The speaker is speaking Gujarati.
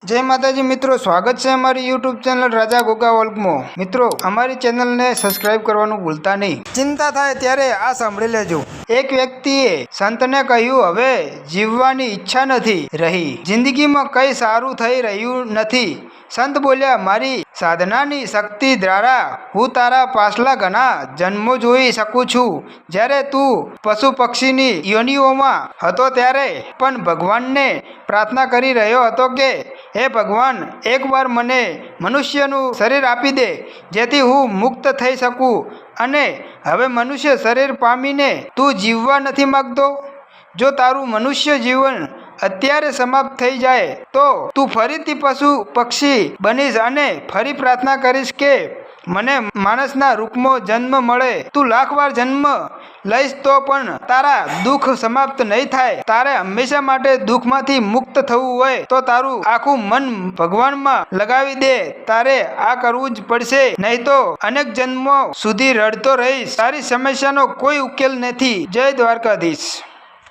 जय माताजी मित्रों, स्वागत है हमारी यूट्यूब चैनल राजा गोगा वर्ल्ड में। मित्रों, हमारी चैनल ने सब्सक्राइब करवानुं भूलता नहीं। चिंता थाय त्यारे आ सांभળી लेजो। एक व्यक्तिए संतने કહ્યું, હવે જીવવાની ઈચ્છા નથી રહી, જિંદગીમાં કંઈ સારું થઈ રહ્યું નથી। સંત બોલ્યા, મારી સાધનાની શક્તિ દ્વારા હું તારા પાછલા ઘણા જન્મો જોઈ શકું છું। જ્યારે તું પશુ પક્ષીની યોનિઓમાં હતો ત્યારે પણ ભગવાનને પ્રાર્થના કરી રહ્યો હતો કે હે ભગવાન, એકવાર મને મનુષ્યનું શરીર આપી દે જેથી હું મુક્ત થઈ શકું। અને હવે મનુષ્ય શરીર પામીને તું જીવવા નથી માગતો? જો તારું મનુષ્ય જીવન અત્યારે સમાપ્ત થઈ જાય તો તું ફરીથી પશુ પક્ષી બનીશ અને ફરી પ્રાર્થના કરીશ કે મને માણસના રૂપમાં જન્મ મળે। તું લાખ વાર જન્મ લઈશ તો પણ તારા દુઃખ સમાપ્ત નહીં થાય। તારે હંમેશા માટે દુઃખમાંથી મુક્ત થવું હોય તો તારું આખું મન ભગવાનમાં લગાવી દે। તારે આ કરવું જ પડશે, નહીં તો અનેક જન્મો સુધી રડતો રહીશ। તારી સમસ્યાનો કોઈ ઉકેલ નથી। જય દ્વારકાધીશ।